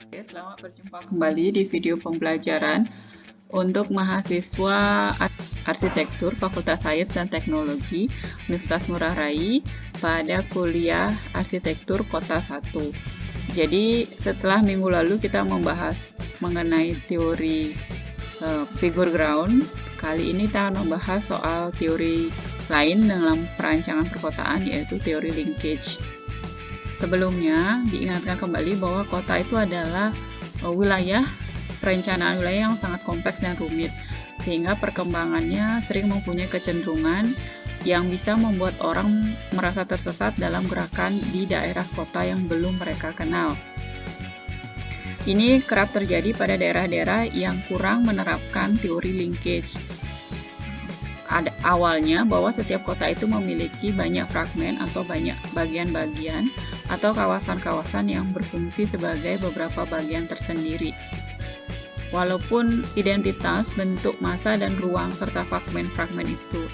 Selamat berjumpa kembali di video pembelajaran untuk mahasiswa arsitektur Fakultas Sains dan Teknologi Universitas Ngurah Rai pada kuliah arsitektur Kota 1. Jadi setelah minggu lalu kita membahas mengenai teori figure ground, kali ini kita akan membahas soal teori lain dalam perancangan perkotaan, yaitu teori linkage. Sebelumnya, diingatkan kembali bahwa kota itu adalah perencanaan wilayah yang sangat kompleks dan rumit, sehingga perkembangannya sering mempunyai kecenderungan yang bisa membuat orang merasa tersesat dalam gerakan di daerah kota yang belum mereka kenal. Ini kerap terjadi pada daerah-daerah yang kurang menerapkan teori linkage. Awalnya bahwa setiap kota itu memiliki banyak fragmen atau banyak bagian-bagian atau kawasan-kawasan yang berfungsi sebagai beberapa bagian tersendiri. Walaupun identitas, bentuk, massa, dan ruang serta fragmen-fragmen itu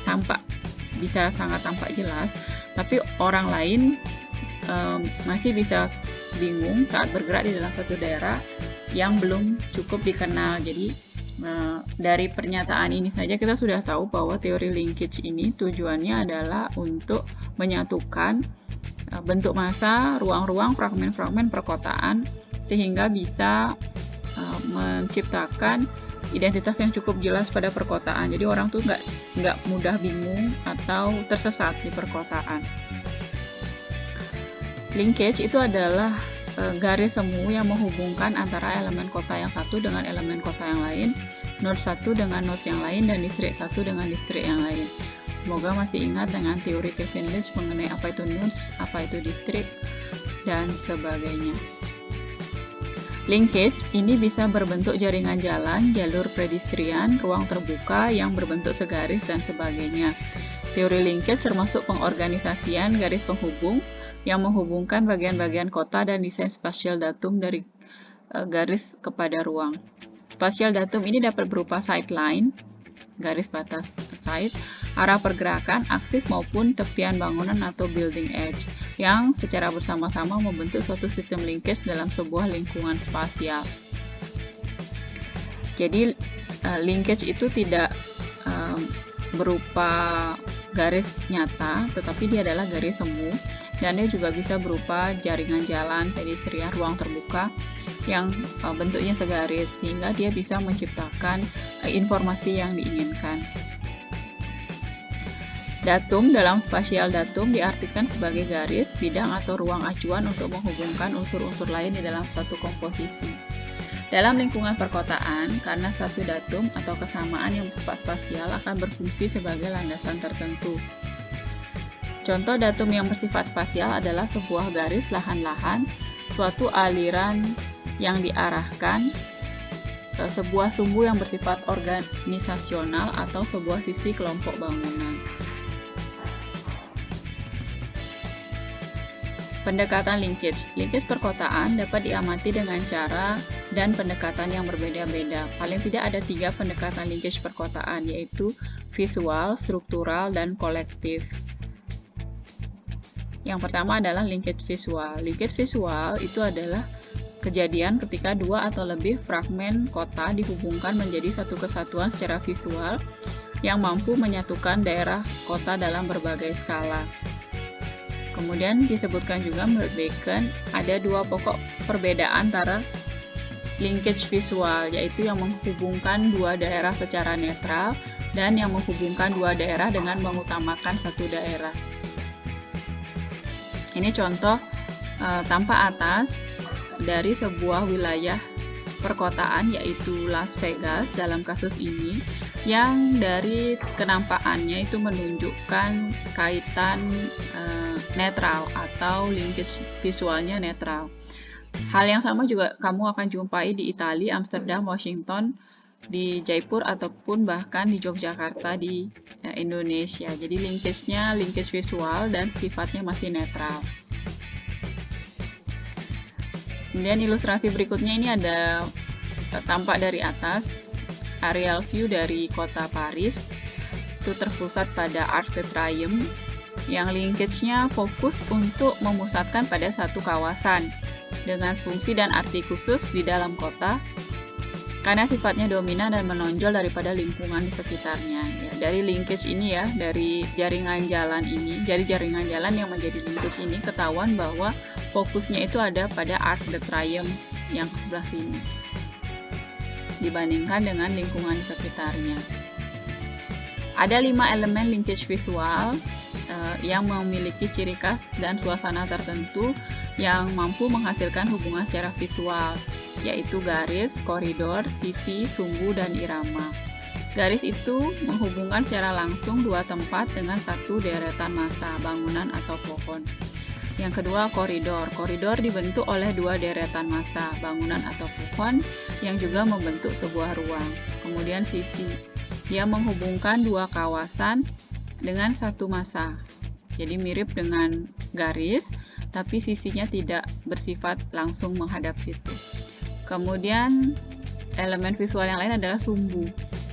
bisa sangat tampak jelas, tapi orang lain masih bisa bingung saat bergerak di dalam satu daerah yang belum cukup dikenal. Jadi dari pernyataan ini saja kita sudah tahu bahwa teori linkage ini tujuannya adalah untuk menyatukan bentuk massa, ruang-ruang, fragmen-fragmen perkotaan sehingga bisa menciptakan identitas yang cukup jelas pada perkotaan. Jadi orang tuh nggak mudah bingung atau tersesat di perkotaan. Linkage itu adalah garis semu yang menghubungkan antara elemen kota yang satu dengan elemen kota yang lain, node satu dengan node yang lain, dan distrik satu dengan distrik yang lain. Semoga masih ingat dengan teori Kevin Lisch mengenai apa itu nodes, apa itu distrik, dan sebagainya. Linkage ini bisa berbentuk jaringan jalan, jalur pedestrian, ruang terbuka yang berbentuk segaris, dan sebagainya. Teori linkage termasuk pengorganisasian garis penghubung yang menghubungkan bagian-bagian kota dan desain spasial datum dari garis kepada ruang. Spasial datum ini dapat berupa sightline, garis batas site, arah pergerakan, aksis maupun tepian bangunan atau building edge, yang secara bersama-sama membentuk suatu sistem linkage dalam sebuah lingkungan spasial. Jadi linkage itu tidak berupa garis nyata, tetapi dia adalah garis semu, dan dia juga bisa berupa jaringan jalan, pedestrian, ruang terbuka yang bentuknya segaris, sehingga dia bisa menciptakan informasi yang diinginkan. Datum dalam spasial datum diartikan sebagai garis, bidang, atau ruang acuan untuk menghubungkan unsur-unsur lain di dalam suatu komposisi. Dalam lingkungan perkotaan, karena satu datum atau kesamaan yang bersifat spasial akan berfungsi sebagai landasan tertentu. Contoh datum yang bersifat spasial adalah sebuah garis lahan-lahan, suatu aliran yang diarahkan, sebuah sumbu yang bersifat organisasional, atau sebuah sisi kelompok bangunan. Pendekatan linkage. Linkage perkotaan dapat diamati dengan cara dan pendekatan yang berbeda-beda. Paling tidak ada 3 pendekatan linkage perkotaan, yaitu visual, struktural, dan kolektif. Yang pertama adalah linkage visual. Linkage visual itu adalah kejadian ketika 2 atau lebih fragmen kota dihubungkan menjadi satu kesatuan secara visual yang mampu menyatukan daerah kota dalam berbagai skala. Kemudian disebutkan juga menurut Bacon ada 2 pokok perbedaan antara linkage visual, yaitu yang menghubungkan 2 daerah secara netral dan yang menghubungkan 2 daerah dengan mengutamakan satu daerah. Ini contoh tampak atas dari sebuah wilayah perkotaan, yaitu Las Vegas dalam kasus ini, yang dari kenampakannya itu menunjukkan kaitan netral atau linkage visualnya netral. Hal yang sama juga kamu akan jumpai di Italia, Amsterdam, Washington, di Jaipur, ataupun bahkan di Yogyakarta di Indonesia. Jadi linkage-nya linkage visual dan sifatnya masih netral. Kemudian ilustrasi berikutnya ini ada tampak dari atas aerial view dari kota Paris. Itu terpusat pada Arc de Triomphe yang linkage-nya fokus untuk memusatkan pada satu kawasan. dengan fungsi dan arti khusus di dalam kota karena sifatnya dominan dan menonjol daripada lingkungan di sekitarnya. Ya, dari linkage ini ya, dari jaringan jalan ini, dari jaringan jalan yang menjadi linkage ini ketahuan bahwa fokusnya itu ada pada Arc de Triomphe yang sebelah sini dibandingkan dengan lingkungan di sekitarnya. Ada 5 elemen linkage visual yang memiliki ciri khas dan suasana tertentu yang mampu menghasilkan hubungan secara visual, yaitu garis, koridor, sisi, sumbu, dan irama. Garis itu menghubungkan secara langsung dua tempat dengan satu deretan massa, bangunan atau pohon. Yang kedua, koridor. Koridor dibentuk oleh dua deretan massa, bangunan atau pohon, yang juga membentuk sebuah ruang. Kemudian sisi, dia menghubungkan dua kawasan dengan satu massa. Jadi mirip dengan garis, tapi sisinya tidak bersifat langsung menghadap situ. Kemudian elemen visual yang lain adalah sumbu.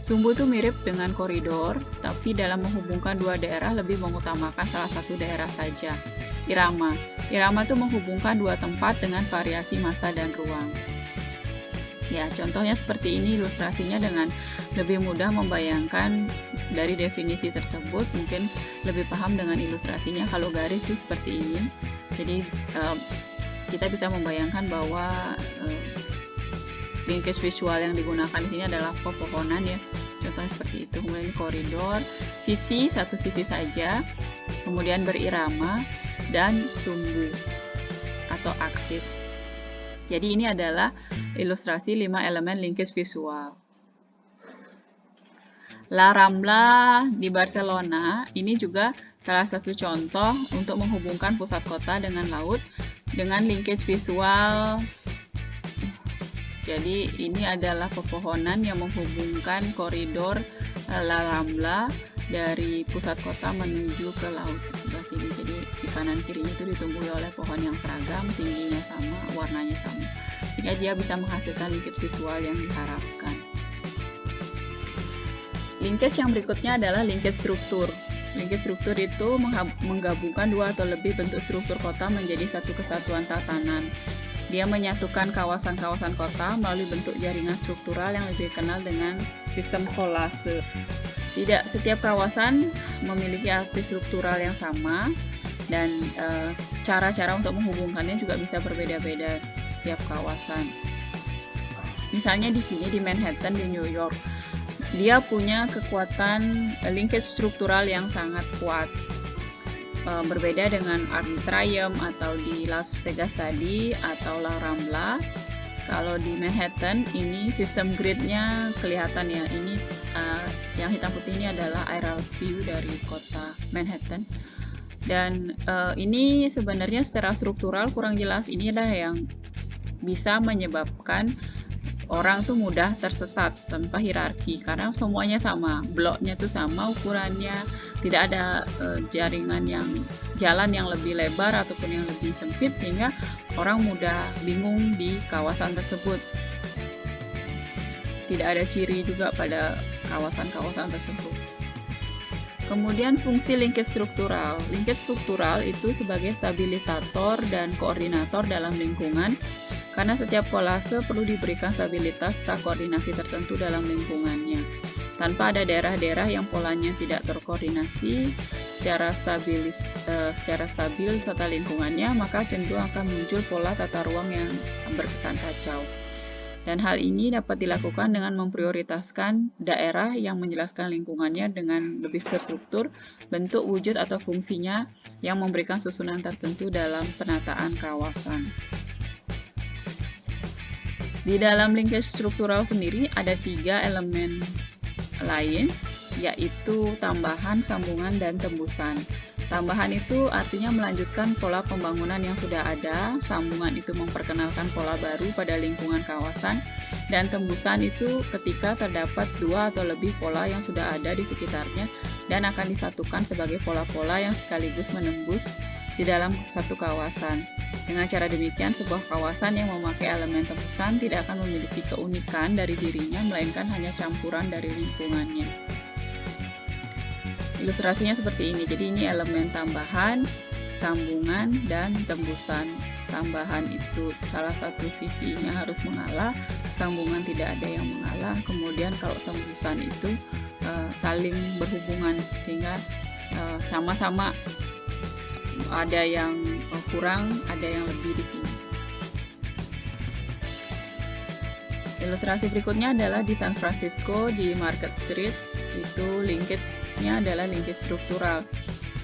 Sumbu itu mirip dengan koridor, tapi dalam menghubungkan dua daerah lebih mengutamakan salah satu daerah saja. Irama. Irama itu menghubungkan dua tempat dengan variasi massa dan ruang. Ya, contohnya seperti ini ilustrasinya dengan lebih mudah membayangkan dari definisi tersebut, mungkin lebih paham dengan ilustrasinya. Kalau garis itu seperti ini. Jadi kita bisa membayangkan bahwa linkage visual yang digunakan di sini adalah pepohonan ya, contohnya seperti itu. Kemudian koridor, sisi satu sisi saja, kemudian berirama, dan sumbu atau aksis. Jadi ini adalah ilustrasi 5 elemen linkage visual. La Rambla di Barcelona ini juga salah satu contoh untuk menghubungkan pusat kota dengan laut dengan linkage visual. Jadi ini adalah pepohonan yang menghubungkan koridor La Rambla dari pusat kota menuju ke laut sebelah sini. Jadi di kanan kirinya itu ditumbuhi oleh pohon yang seragam, tingginya sama, warnanya sama, sehingga dia bisa menghasilkan linkage visual yang diharapkan. Linkage yang berikutnya adalah linkage struktur. Linkage struktur itu menggabungkan dua atau lebih bentuk struktur kota menjadi satu kesatuan tatanan. Dia menyatukan kawasan-kawasan kota melalui bentuk jaringan struktural yang lebih dikenal dengan sistem kolase. Tidak setiap kawasan memiliki arti struktural yang sama, dan cara-cara untuk menghubungkannya juga bisa berbeda-beda setiap kawasan. Misalnya di sini di Manhattan di New York, dia punya kekuatan linkage struktural yang sangat kuat. Berbeda dengan Arc de Triomphe atau di Las Vegas tadi atau La Rambla. Kalau di Manhattan ini sistem gridnya kelihatan ya, ini yang hitam putih ini adalah aerial view dari kota Manhattan. Dan ini sebenarnya secara struktural kurang jelas. Ini adalah yang bisa menyebabkan orang tuh mudah tersesat tanpa hierarki karena semuanya sama, bloknya tuh sama ukurannya, tidak ada jalan yang lebih lebar ataupun yang lebih sempit sehingga orang mudah bingung di kawasan tersebut. Tidak ada ciri juga pada kawasan-kawasan tersebut. Kemudian fungsi linkage struktural. Linkage struktural itu sebagai stabilisator dan koordinator dalam lingkungan. Karena setiap kolase perlu diberikan stabilitas tak koordinasi tertentu dalam lingkungannya. Tanpa ada daerah-daerah yang polanya tidak terkoordinasi secara stabil serta lingkungannya, maka cenderung akan muncul pola tata ruang yang berkesan kacau. Dan hal ini dapat dilakukan dengan memprioritaskan daerah yang menjelaskan lingkungannya dengan lebih terstruktur, bentuk, wujud, atau fungsinya yang memberikan susunan tertentu dalam penataan kawasan. Di dalam linkage struktural sendiri ada 3 elemen lain, yaitu tambahan, sambungan, dan tembusan. Tambahan itu artinya melanjutkan pola pembangunan yang sudah ada, sambungan itu memperkenalkan pola baru pada lingkungan kawasan, dan tembusan itu ketika terdapat 2 atau lebih pola yang sudah ada di sekitarnya dan akan disatukan sebagai pola-pola yang sekaligus menembus di dalam satu kawasan. Dengan cara demikian, sebuah kawasan yang memakai elemen tembusan tidak akan memiliki keunikan dari dirinya, melainkan hanya campuran dari lingkungannya. Ilustrasinya seperti ini. Jadi ini elemen tambahan, sambungan, dan tembusan. tambahan itu salah satu sisinya harus mengalah, sambungan tidak ada yang mengalah, kemudian kalau tembusan itu saling berhubungan sehingga sama-sama ada yang kurang, ada yang lebih di sini. Ilustrasi berikutnya adalah di San Francisco di Market Street, itu linkage-nya adalah linkage struktural.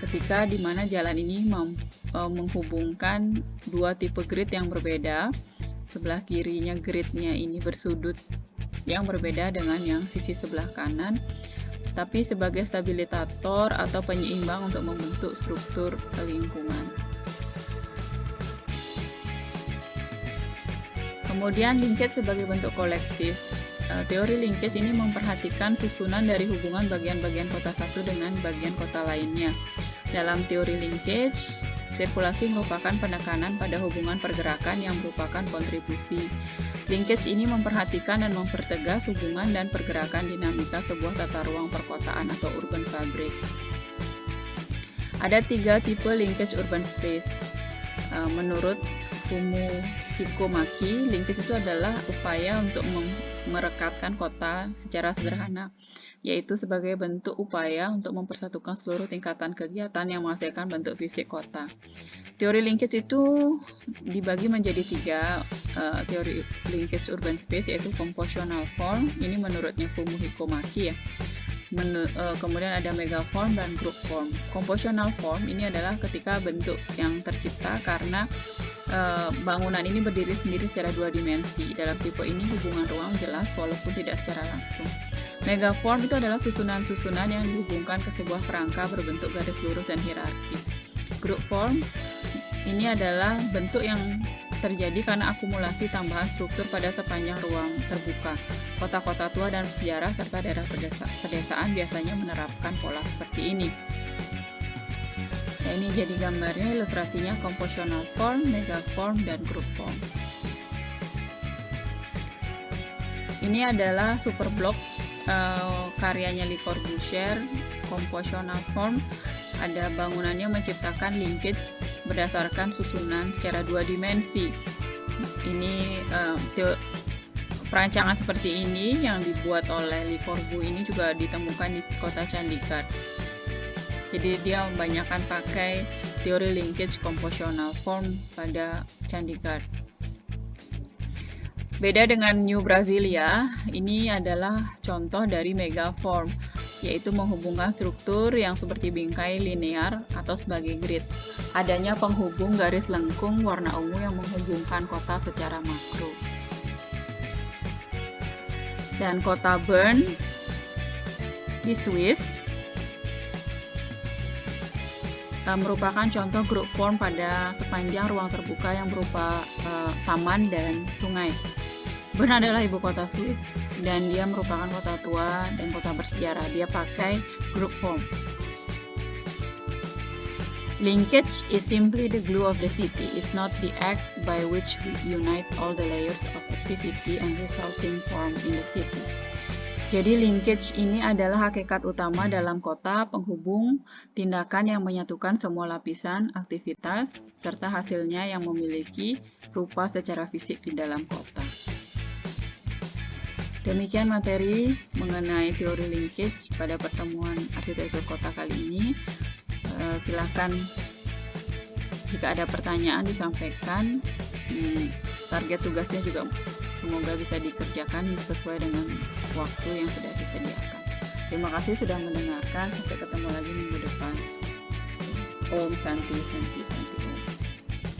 Ketika di mana jalan ini menghubungkan dua tipe grid yang berbeda, sebelah kirinya gridnya ini bersudut yang berbeda dengan yang sisi sebelah kanan, tapi sebagai stabilisator atau penyeimbang untuk membentuk struktur lingkungan. Kemudian linkage sebagai bentuk kolektif. Teori linkage ini memperhatikan susunan dari hubungan bagian-bagian kota satu dengan bagian kota lainnya. Dalam teori linkage, sirkulasi merupakan penekanan pada hubungan pergerakan yang merupakan kontribusi. Linkage ini memperhatikan dan mempertegas hubungan dan pergerakan dinamika sebuah tata ruang perkotaan atau urban fabric. Ada 3 tipe linkage urban space. Menurut Fumihiko Maki, linkage itu adalah upaya untuk merekatkan kota secara sederhana, yaitu sebagai bentuk upaya untuk mempersatukan seluruh tingkatan kegiatan yang menghasilkan bentuk fisik kota. Teori linkage itu dibagi menjadi 3 teori linkage urban space, yaitu compositional form, ini menurutnya Fumihiko Maki ya. Kemudian ada megaform dan group form. Compositional form ini adalah ketika bentuk yang tercipta karena bangunan ini berdiri sendiri secara 2 dimensi. Dalam tipe ini hubungan ruang jelas walaupun tidak secara langsung. Megaform itu adalah susunan-susunan yang dihubungkan ke sebuah kerangka berbentuk garis lurus dan hierarkis. Group form ini adalah bentuk yang terjadi karena akumulasi tambahan struktur pada sepanjang ruang terbuka. Kota-kota tua dan sejarah serta daerah pedesaan biasanya menerapkan pola seperti ini. Nah, ini jadi gambarnya, ilustrasinya compositional form, megaform, dan group form. Ini adalah superblock karyanya Le Corbusier, compositional form. Ada bangunannya menciptakan linkage berdasarkan susunan secara 2 dimensi. Ini perancangan seperti ini yang dibuat oleh Le Corbusier ini juga ditemukan di kota Chandigarh. Jadi dia membanyakan pakai teori linkage compositional form pada Chandigarh. Beda dengan New Brasilia, ini adalah contoh dari megaform, yaitu menghubungkan struktur yang seperti bingkai linear atau sebagai grid. Adanya penghubung garis lengkung warna ungu yang menghubungkan kota secara makro. Dan kota Bern di Swiss merupakan contoh group form pada sepanjang ruang terbuka yang berupa taman dan sungai. Bern adalah ibu kota Swiss dan dia merupakan kota tua dan kota bersejarah. Dia pakai group form. Linkage is simply the glue of the city. It's not the act by which we unite all the layers of activity and resulting form in the city. Jadi linkage ini adalah hakikat utama dalam kota, penghubung, tindakan yang menyatukan semua lapisan, aktivitas, serta hasilnya yang memiliki rupa secara fisik di dalam kota. Demikian materi mengenai teori linkage pada pertemuan arsitektur kota kali ini. Silakan jika ada pertanyaan disampaikan. Target tugasnya juga semoga bisa dikerjakan sesuai dengan waktu yang sudah disediakan. Terima kasih sudah mendengarkan. Sampai ketemu lagi minggu depan. Om Santi Santi Santi.